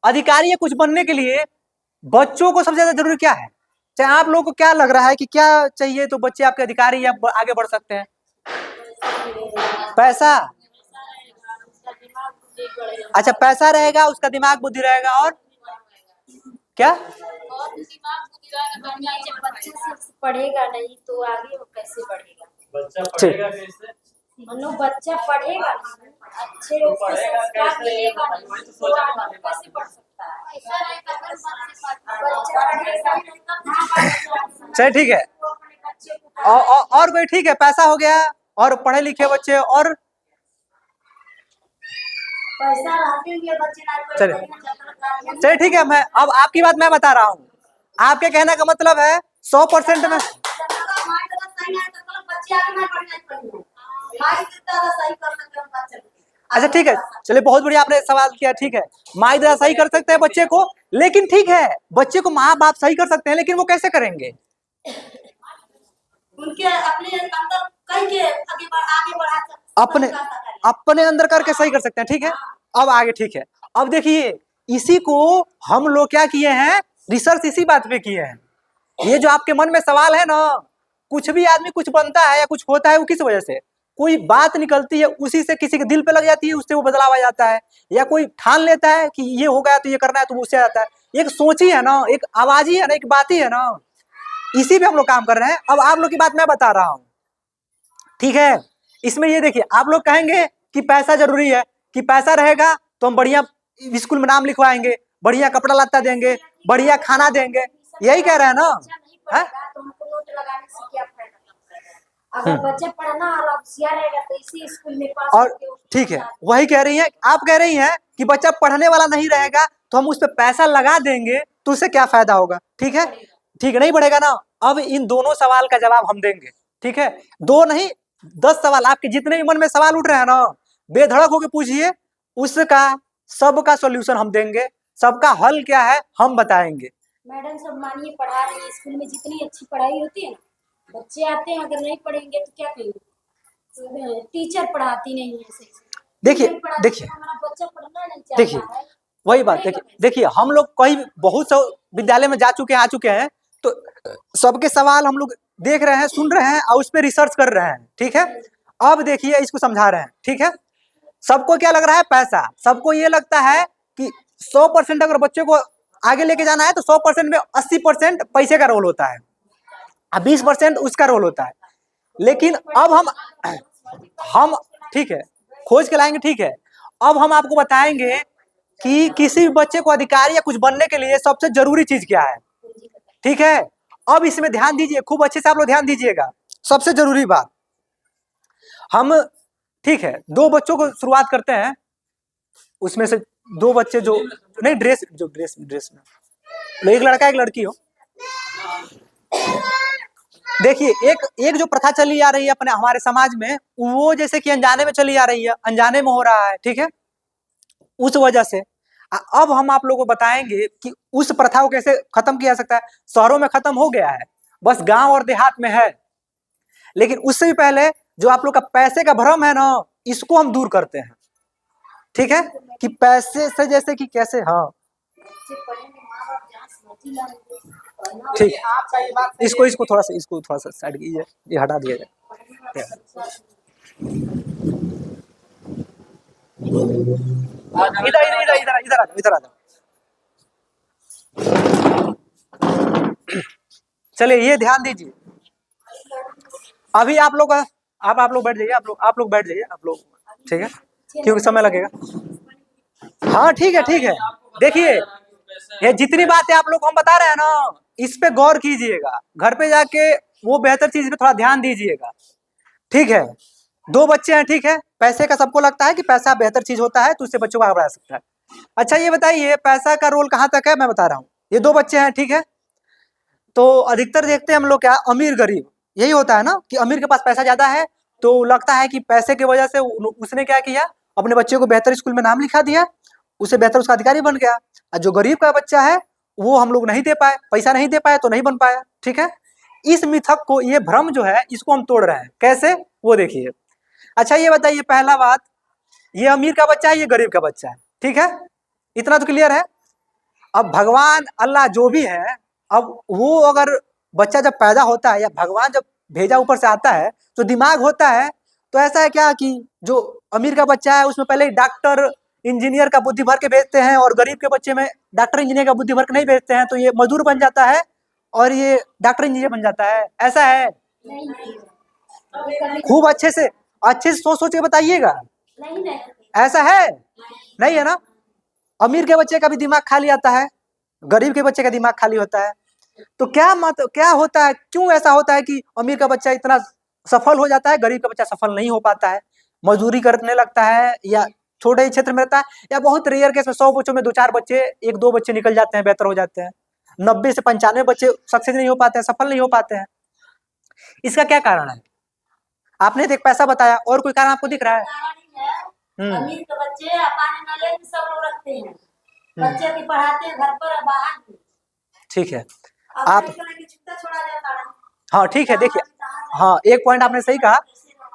अधिकारी या कुछ बनने के लिए बच्चों को सबसे ज्यादा जरूरी क्या है? चाहे आप लोगों को क्या लग रहा है कि क्या चाहिए तो बच्चे आपके अधिकारी या आगे बढ़ सकते हैं? पैसा। अच्छा, पैसा रहेगा, उसका दिमाग बुद्धि रहेगा, और क्या? जब बच्चा पढ़ेगा नहीं तो आगे वो कैसे बढ़ेगा? बच्चा पढ़ेगा कैसे? मनो बच्चा पढ़ेगा अच्छे संस्कार मिलेगा तो आगे कैसे बढ़ सकता है? चलिए ठीक है। और कोई? ठीक है, पैसा हो गया और पढ़े लिखे बच्चे, और पैसा रहते हुए बच्चे चलिए ठीक है। मैं अब आपकी बात मैं बता रहा हूँ। आपके कहने का मतलब है 100% में। अच्छा ठीक है, चलिए बहुत बढ़िया आपने सवाल किया। ठीक है, माई दादा सही कर सकते हैं बच्चे को, लेकिन ठीक है बच्चे को माँ बाप सही कर सकते हैं, लेकिन वो कैसे करेंगे? उनके अपने अंदर करके आगे बढ़ा अपने अंदर करके सही कर सकते हैं। ठीक है, अब आगे। ठीक है, अब देखिए इसी को हम लोग क्या किए हैं, रिसर्च इसी बात पे किए हैं। ये जो आपके मन में सवाल है ना, कुछ भी आदमी कुछ बनता है या कुछ होता है वो किस वजह से? कोई बात निकलती है, उसी से किसी के दिल पे लग जाती है, उससे वो बदलाव आ जाता है, या कोई ठान लेता है कि ये हो गया तो ये करना है, तो वो उससे आता है। एक सोच ही है ना, एक आवाज ही है ना, एक बात ही है ना, इसी पे हम लोग काम कर रहे हैं। अब आप लोग की बात मैं बता रहा हूँ। ठीक है, इसमें ये देखिए, आप लोग कहेंगे कि पैसा जरूरी है, कि पैसा रहेगा तो हम बढ़िया स्कूल में नाम लिखवाएंगे, बढ़िया कपड़ा लत्ता देंगे, बढ़िया खाना देंगे, यही कह रहे हैं ना? है? तो हमको नोट लगाने से क्या फायदा? अगर बच्चा पढ़ना और होशियार रहेगा तो इसी स्कूल में पास और ठीक है, वही कह रही हैं आप, कह रही हैं कि बच्चा पढ़ने वाला नहीं रहेगा तो हम उस पर पैसा लगा देंगे तो उससे क्या फायदा होगा? ठीक है, ठीक है, नहीं बढ़ेगा ना। अब इन दोनों सवाल का जवाब हम देंगे। ठीक है, 2 नहीं 10 सवाल, आपके जितने भी मन में सवाल उठ रहे हैं ना, बेधड़क होकर पूछिए, उसका सबका सॉल्यूशन हम देंगे, सबका हल क्या है हम बताएंगे। मैडम सब मानिए पढ़ा रही है, स्कूल में जितनी अच्छी पढ़ाई होती है ना, बच्चे आते हैं, अगर नहीं पढ़ेंगे तो क्या कहेंगे? टीचर पढ़ाती नहीं है सही से। देखिए हमारा बच्चा पढ़ना नहीं चाहता है, वही बात। देखिए हम लोग कई बहुत से विद्यालय में जा चुके हैं, आ चुके हैं, तो सबके सवाल हम लोग देख रहे हैं, सुन रहे हैं और उस पर रिसर्च कर रहे हैं। ठीक है, अब देखिए इसको समझा रहे हैं। ठीक है, सबको क्या लग रहा है? पैसा। सबको ये लगता है कि 100% अगर बच्चे को आगे लेके जाना है तो 100% में 80% पैसे का रोल होता है और 20% उसका रोल होता है। लेकिन अब हम ठीक है खोज के लाएंगे। ठीक है, अब हम आपको बताएंगे कि किसी भी बच्चे को अधिकारी या कुछ बनने के लिए सबसे जरूरी चीज क्या है। ठीक है, अब इसमें ध्यान दीजिए, खूब अच्छे से आप लोग ध्यान दीजिएगा। सबसे जरूरी बात हम, ठीक है, 2 बच्चों को शुरुआत करते हैं, उसमें से 2 बच्चे जो नहीं ड्रेस में, एक लड़का एक लड़की हो। देखिए एक जो प्रथा चली आ रही है अपने हमारे समाज में, वो जैसे कि अनजाने में चली आ रही है, अनजाने में हो रहा है। ठीक है, उस वजह से अब हम आप लोगों को बताएंगे कि उस प्रथा को कैसे खत्म किया जा सकता है। शहरों में खत्म हो गया है, बस गांव और देहात में है, लेकिन उससे भी पहले जो आप लोग का पैसे का भ्रम है ना, इसको हम दूर करते हैं। ठीक है, कि पैसे से जैसे कि कैसे, हाँ ठीक, इसको थोड़ा सा साइड कीजिए, ये हटा दिया जाए। इधर आ जाओ। चलिए ये ध्यान दीजिए। अभी आप लोग बैठ जाइए, आप लोग बैठ जाइए, आप लोग। ठीक है, क्योंकि समय लगेगा। हाँ ठीक है। देखिए ये जितनी बातें आप लोग हम बता रहे हैं ना, इस पे गौर कीजिएगा, घर पे जाके वो बेहतर चीज पे थोड़ा ध्यान दीजिएगा। ठीक है, 2 बच्चे हैं। ठीक है, पैसे का सबको लगता है कि पैसा बेहतर चीज होता है, तो उससे बच्चों को आगे बढ़ा सकता है। अच्छा ये बताइए पैसा का रोल कहाँ तक है, मैं बता रहा हूँ। ये 2 बच्चे हैं। ठीक है, तो अधिकतर देखते हैं हम लोग क्या, अमीर गरीब यही होता है ना, कि अमीर के पास पैसा ज्यादा है तो लगता है कि पैसे की वजह से उसने क्या किया, अपने बच्चे को बेहतर स्कूल में नाम लिखा दिया, उसे बेहतर उसका अधिकारी बन गया। और जो गरीब का बच्चा है वो हम लोग नहीं दे पाए, पैसा नहीं दे पाए तो नहीं बन पाया। ठीक है, इस मिथक को, ये भ्रम जो है इसको हम तोड़ रहे हैं। कैसे, वो देखिए। अच्छा ये बताइए, पहला बात, ये अमीर का बच्चा है, ये गरीब का बच्चा है। ठीक है, इतना तो क्लियर है। अब भगवान अल्लाह जो भी है, अब वो अगर बच्चा जब पैदा होता है या भगवान जब भेजा ऊपर से आता है तो दिमाग होता है। तो ऐसा है क्या कि जो अमीर का बच्चा है उसमें पहले डॉक्टर इंजीनियर का बुद्धि भर के भेजते हैं, और गरीब के बच्चे में डॉक्टर इंजीनियर का बुद्धि भर के नहीं भेजते हैं, तो ये मजदूर बन जाता है और ये डॉक्टर इंजीनियर बन जाता है। ऐसा है? नहीं नहीं खूब अच्छे से सोच सोच के बताइएगा। नहीं नहीं ऐसा है? नहीं है ना। अमीर के बच्चे का भी दिमाग खाली आता है, गरीब के बच्चे का दिमाग खाली होता है। तो क्या होता है, क्यों ऐसा होता है कि अमीर का बच्चा इतना सफल हो जाता है, गरीब का बच्चा सफल नहीं हो पाता है, मजदूरी करने लगता है, या छोटे ही क्षेत्र में रहता है, या बहुत रेयर केस में 100 बच्चों में 2-4 बच्चे, 1-2 बच्चे निकल जाते हैं, बेहतर हो जाते हैं। 90 से 95 बच्चे सक्सेस नहीं हो पाते हैं, सफल नहीं हो पाते हैं। इसका क्या कारण है? आपने तो एक पैसा बताया, और कोई कारण आपको दिख रहा है? अमीर के बच्चे अपने नॉलेज सब लोग रखते हैं, बच्चे भी पढ़ाते हैं घर पर और बाहर भी। ठीक है, अब आप लड़के लड़की छुट्टा छोड़ा जाता है। हाँ ठीक है, देखिए हाँ, एक पॉइंट आपने सही कहा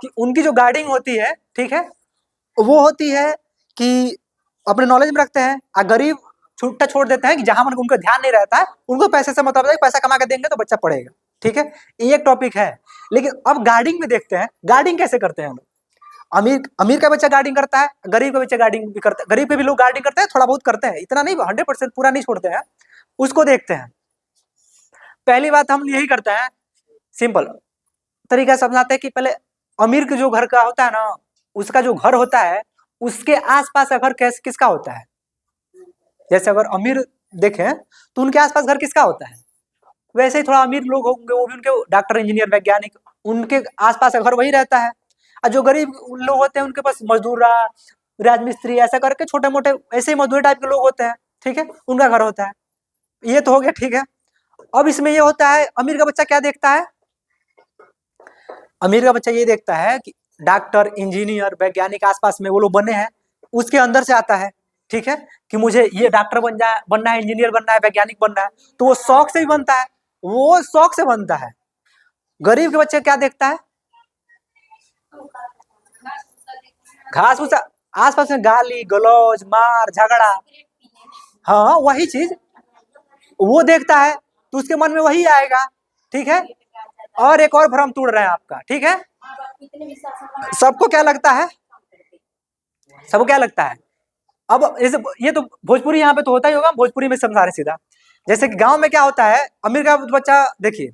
कि उनकी जो गाइडिंग होती है, ठीक है, वो होती है कि अपने नॉलेज में रखते हैं, और गरीब छुट्टा छोड़ देते हैं कि जहां मन उनका ध्यान नहीं रहता है, उनको पैसे से मतलब है, पैसा कमा के देंगे तो बच्चा पढ़ेगा। ठीक है, ये एक टॉपिक है। लेकिन अब गार्डिंग में देखते हैं, गार्डिंग कैसे करते हैं लोग। अमीर का बच्चा गार्डिंग करता है, गरीब का बच्चा गार्डिंग भी करता है, गरीब के भी लोग गार्डिंग करते हैं, थोड़ा बहुत करते हैं, इतना नहीं, 100% पूरा नहीं छोड़ते हैं। उसको देखते हैं। पहली बात हम यही करते हैं, सिंपल तरीका समझाते हैं कि पहले अमीर के जो घर का होता है ना, उसका जो घर होता है, उसके आसपास का घर किसका होता है। जैसे अगर अमीर देखें तो उनके आसपास घर किसका होता है, वैसे ही थोड़ा अमीर लोग होंगे वो भी उनके डॉक्टर इंजीनियर वैज्ञानिक, उनके आसपास का घर वही रहता है। और जो गरीब लोग होते हैं उनके पास मजदूरा, राजमिस्त्री, ऐसा करके छोटे मोटे ऐसे ही मजदूर टाइप के लोग होते हैं। ठीक है, उनका घर होता है। ये तो हो गया। ठीक है, अब इसमें ये होता है, अमीर का बच्चा क्या देखता है, अमीर का बच्चा ये देखता है कि डॉक्टर इंजीनियर वैज्ञानिक आसपास में वो लोग बने हैं, उसके अंदर से आता है। ठीक है, कि मुझे ये डॉक्टर बनना है, इंजीनियर बनना है, वैज्ञानिक बनना है, तो वो शौक से भी बनता है, वो शौक से बनता है। गरीब के बच्चे क्या देखता है, घास भूसा, आसपास में गाली गलौज मार झगड़ा, हाँ वही चीज वो देखता है, तो उसके मन में वही आएगा। ठीक है, और एक और भ्रम तोड़ रहे हैं आपका। ठीक है, सबको क्या लगता है, सबको क्या लगता है, अब ये तो भोजपुरी यहाँ पे तो होता ही होगा, भोजपुरी में समझा रहे सीधा। जैसे कि गांव में क्या होता है, अमीर का बच्चा देखिए,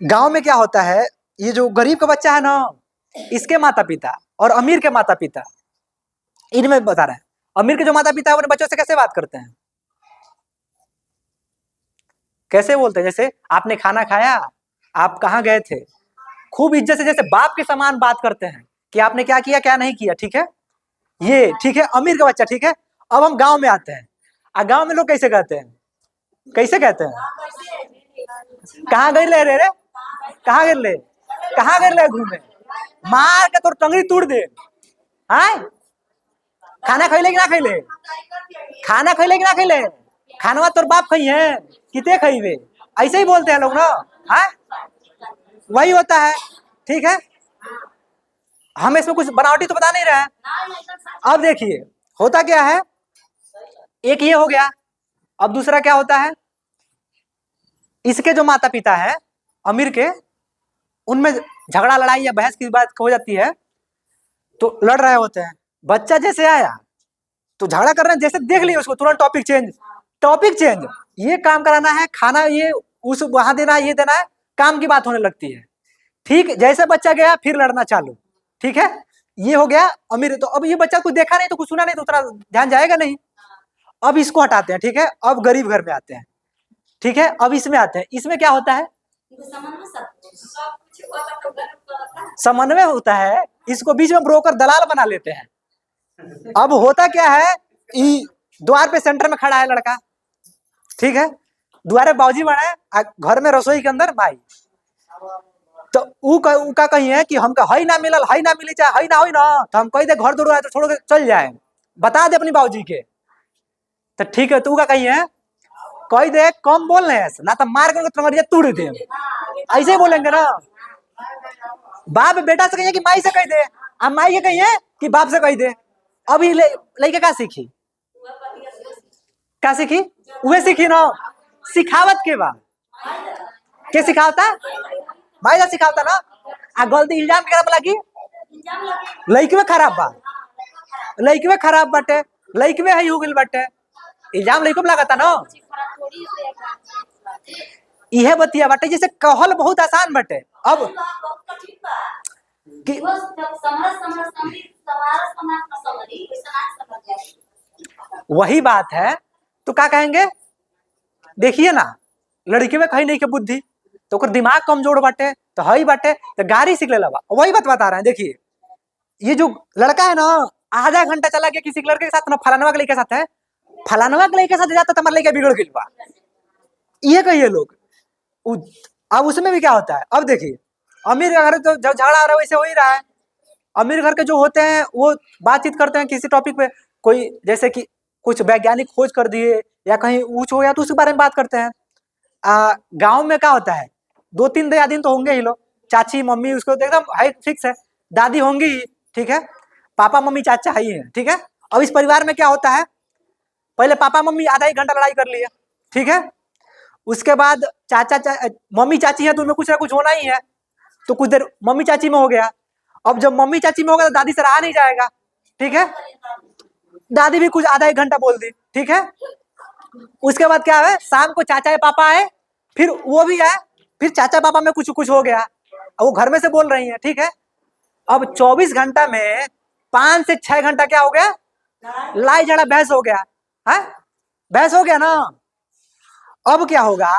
गांव में क्या होता है, ये जो गरीब का बच्चा है ना, इसके माता पिता और अमीर के माता पिता, इनमें बता रहे हैं, अमीर के जो माता पिता है अपने बच्चों से कैसे बात करते हैं, कैसे बोलते हैं, जैसे आपने खाना खाया, आप कहाँ गए थे, खूब इज्जत से, जैसे बाप के समान बात करते हैं कि आपने क्या किया क्या नहीं किया। ठीक है, ये ठीक है अमीर का बच्चा। ठीक है, अब हम गांव में आते हैं, और गांव में लोग कैसे कहते हैं, कैसे कहते हैं, कहाँ गए रे, कहाँ गए घूमे, मार के तोर टंगड़ी तोड़ दे। हाँ, खाना खैले कि ना खैले, खाना खैले कि ना खैले, खानवा तोर बाप खई है किते खइबे, ऐसे ही बोलते हैं लोग ना। हाँ, वही होता है। ठीक है, हम इसमें कुछ बनावटी तो बता नहीं रहे हैं। अब देखिए होता क्या है, एक ये हो गया, अब दूसरा क्या होता है, इसके जो माता पिता है अमीर के, उनमें झगड़ा लड़ाई या बहस की बात हो जाती है, तो लड़ रहे होते हैं, बच्चा जैसे आया तो झगड़ा कर रहे हैं, जैसे देख लिया उसको तुरंत टॉपिक चेंज, ये काम कराना है, खाना ये उस वहां देना है, ये देना है, काम की बात होने लगती है। ठीक, जैसे बच्चा गया फिर लड़ना चालू। ठीक है, ये हो गया अमीर। तो अब ये बच्चा कुछ देखा नहीं तो कुछ सुना नहीं तो उतना ध्यान जाएगा नहीं। अब इसको हटाते हैं। ठीक है, अब गरीब घर में आते हैं। ठीक है, अब इसमें आते हैं, इसमें क्या होता है, समन्वय होता है, इसको बीच में ब्रोकर दलाल बना लेते हैं। अब होता क्या है, द्वार पे सेंटर में खड़ा है लड़का, ठीक है, द्वारे बाबूजी बना, घर में रसोई के अंदर माई, तो ऊ का कही है कि हमका हई ना मिलल, हई ना मिली, चाहे हई ना हो ना, तो हम कही दे घर दूर तो छोड़ के चल जाए, बता दे अपनी बाबूजी के। तो ठीक है, तू का कही है, कही दे कम बोल रहे ना तो मार कर तुम्हारी तोड़ दे, ऐसे ही बोलेंगे ना। बाप बेटा से कहिए कि माई से कह दे, अब माई के कहिए कि बाप से कह दे। अभी लड़के का सीखी, क्या सीखी? वह सीखी ना सिखावत के बाद के सिखावता माइला सिखावता ना आ गलती इल्जाम के बोला कि इल्जाम लगे लइकवे खराब बा, लइकवे खराब बाटे, लइकवे है हो गइल बाटे, इल्जाम लइको पे लगाता ना। खराब थोड़ी है। इहे बतिया बाटे जैसे कहल बहुत आसान बाटे। अब बहुत कठिन बा कि बस जब समझ समझी वैसा ना समझ जाए। वही बात है तो क्या कहेंगे? देखिए ना लड़की में कहीं नहीं के बुद्धि तो ओकर दिमाग कमजोर बाटे तो हई बाटे तो गाड़ी सीख लेला बा। वही बात बता रहे हैं। देखिए ये जो लड़का है ना आधा घंटा चला गया किसी लड़के के साथ ना फलानवा के लड़के के साथ है, फलानवा के लड़के के साथ जाता तो हमारा लड़का बिगड़ गइल बा। ये कहिए लोग अब उसमें भी क्या होता है? अब देखिए अमीर का घर तो जब झगड़ा आ रहा है वैसे हो ही रहा है। अमीर घर के जो होते हैं वो बातचीत करते हैं किसी टॉपिक पे, कोई जैसे कि कुछ वैज्ञानिक खोज कर दिए या कहीं ऊंच हो या तो उसके बारे में बात करते हैं। गांव में क्या होता है 2-3 दिन तो होंगे ही लोग, चाची मम्मी उसको एकदम हाई फिक्स है, दादी होंगी ही, ठीक है, पापा मम्मी चाचा ही है, ठीक है। अब इस परिवार में क्या होता है, पहले पापा मम्मी आधा एक घंटा लड़ाई कर लिए, ठीक है, उसके बाद मम्मी चाची है तो उनमें कुछ ना कुछ होना ही है, तो कुछ देर मम्मी चाची में हो गया। अब जब मम्मी चाची में होगा तो दादी से रहा नहीं जाएगा, ठीक है, दादी भी कुछ आधा एक घंटा बोल दी, ठीक है। उसके बाद क्या है, शाम को चाचा या पापा आए, फिर वो भी आए, फिर चाचा पापा में कुछ कुछ हो गया, अब वो घर में से बोल रही है, ठीक है। अब 24 घंटा में 5 से 6 घंटा क्या हो गया, लाई जड़ा बहस हो गया है, बहस हो गया ना। अब क्या होगा,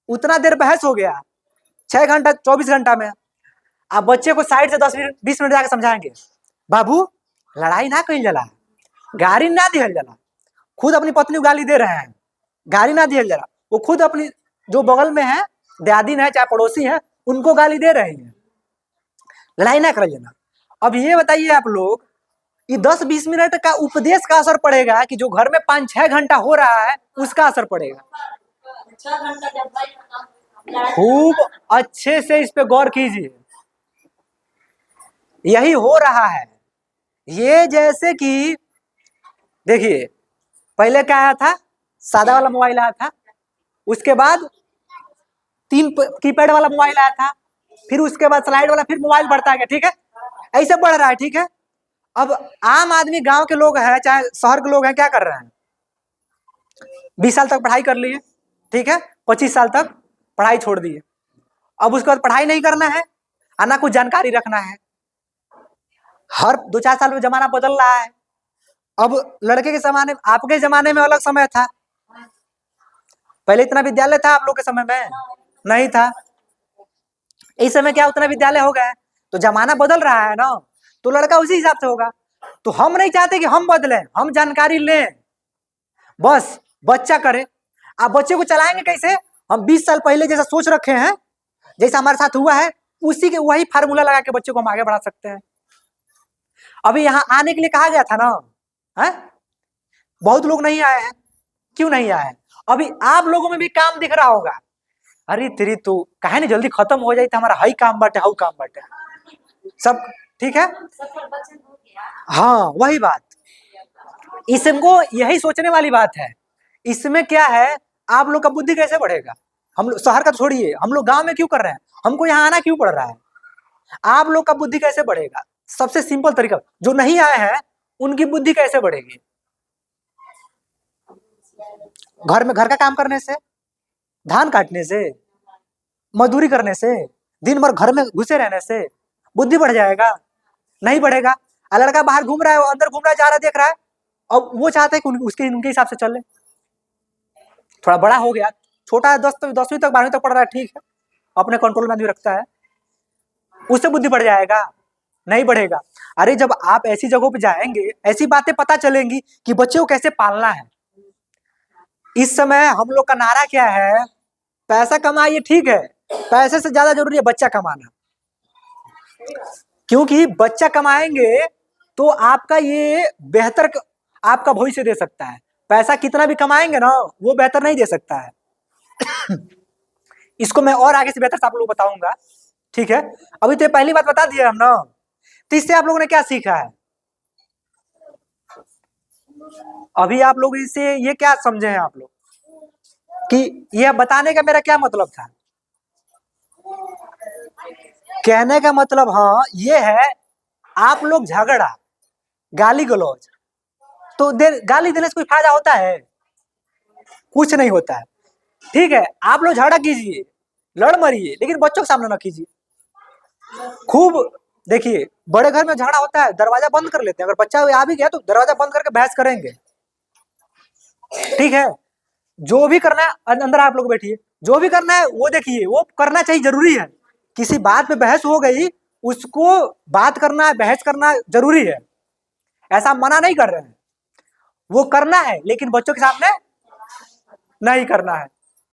उतना देर बहस हो गया 6 घंटा 24 घंटा में। आप बच्चे को साइड से 10-20 मिनट जाकर समझाएंगे, बाबू लड़ाई ना कहीं जला, गाड़ी ना दिहल जला, खुद अपनी पत्नी को गाली दे रहे हैं, गाली ना दिहल जला, वो खुद अपनी जो बगल में है दादी है चाहे पड़ोसी है उनको गाली दे रहे हैं, लड़ाई ना कर लेना। अब ये बताइए आप लोग, ये 10-20 मिनट का उपदेश का असर पड़ेगा कि जो घर में 5-6 घंटा हो रहा है उसका असर पड़ेगा। 6 घंटा जब भाई खूब अच्छे से इस पे गौर कीजिए, यही हो रहा है। ये जैसे कि देखिए पहले क्या आया था, सादा वाला मोबाइल आया था, उसके बाद 3 कीपैड वाला मोबाइल आया था, फिर उसके बाद स्लाइड वाला, फिर मोबाइल बढ़ता गया, ठीक है, ऐसे बढ़ रहा है, ठीक है। अब आम आदमी गांव के लोग हैं चाहे शहर के लोग हैं, क्या कर रहे हैं, 20 साल तक पढ़ाई कर लिए, ठीक है, 25 साल तक पढ़ाई छोड़ दिए, अब उसके बाद पढ़ाई नहीं करना है और ना कुछ जानकारी रखना है। हर 2-4 साल में जमाना बदल रहा है। अब लड़के के जमाने, आपके जमाने में अलग समय था, पहले इतना विद्यालय था, आप लोग के समय में नहीं था, इस समय क्या उतना विद्यालय हो गया, तो जमाना बदल रहा है ना, तो लड़का उसी हिसाब से होगा। तो हम नहीं चाहते कि हम बदलें, हम जानकारी लें, बस बच्चा करे। आप बच्चे को चलाएंगे कैसे, हम 20 साल पहले जैसा सोच रखे हैं, जैसा हमारे साथ हुआ है उसी के वही फार्मूला लगा के बच्चे को हम आगे बढ़ा सकते हैं। अभी यहाँ आने के लिए कहा गया था ना, है बहुत लोग नहीं आए हैं, क्यों नहीं आए? अभी आप लोगों में भी काम दिख रहा होगा, अरे तेरी तो काहे नहीं जल्दी खत्म हो जाए, हमारा हई काम बाटे हाउ काम बाटे सब, ठीक है, हाँ वही बात। इसको यही सोचने वाली बात है। इसमें क्या है, आप लोग का बुद्धि कैसे बढ़ेगा? हम लोग शहर का छोड़िए, हम लोग गांव में क्यों कर रहे हैं, हमको यहाँ आना क्यों पड़ रहा है? आप लोग का बुद्धि कैसे बढ़ेगा? सबसे सिंपल तरीका, जो नहीं आए हैं उनकी बुद्धि कैसे बढ़ेगी? घर में घर का काम करने से, धान काटने से, मजदूरी करने से, दिन भर घर में घुसे रहने से बुद्धि बढ़ जाएगा? नहीं बढ़ेगा। लड़का बाहर घूम रहा है, अंदर घूम रहा है, जा रहा है, देख रहा है, अब वो चाहता है कि उसके उनके हिसाब से चले। थोड़ा बड़ा हो गया, छोटा है 10वीं तक 12वीं तक पढ़ रहा है, ठीक है, अपने कंट्रोल में आदमी रखता है, उससे बुद्धि बढ़ जाएगा? नहीं बढ़ेगा। अरे जब आप ऐसी जगहों पे जाएंगे, ऐसी बातें पता चलेंगी कि बच्चे को कैसे पालना है। इस समय हम लोग का नारा क्या है, पैसा कमाइए, ठीक है, पैसे से ज्यादा जरूरी है बच्चा कमाना, क्योंकि बच्चा कमाएंगे तो आपका ये बेहतर आपका भविष्य दे सकता है। पैसा कितना भी कमाएंगे ना, वो बेहतर नहीं दे सकता है। इसको मैं और आगे से बेहतर से आप लोगों को बताऊंगा, ठीक है। अभी तो पहली बात बता दिया हम ना, तो इससे आप लोगों ने क्या सीखा है? अभी आप लोग इसे ये क्या समझे हैं आप लोग कि यह बताने का मेरा क्या मतलब था? कहने का मतलब हाँ ये है, आप लोग झगड़ा, गाली गलौज, तो गाली देने से कोई फायदा होता है? कुछ नहीं होता है। ठीक है, आप लोग झगड़ा कीजिए, लड़ मरिए, लेकिन बच्चों के सामने ना कीजिए। खूब देखिए, बड़े घर में झगड़ा होता है, दरवाजा बंद कर लेते हैं, अगर बच्चा आ भी गया तो दरवाजा बंद करके बहस करेंगे। ठीक है, जो भी करना है अंदर आप लोग बैठिए, जो भी करना है वो देखिए, वो करना चाहिए, जरूरी है। किसी बात पे बहस हो गई, उसको बात करना, बहस करना जरूरी है, ऐसा मना नहीं कर रहे हैं, वो करना है, लेकिन बच्चों के सामने नहीं करना है।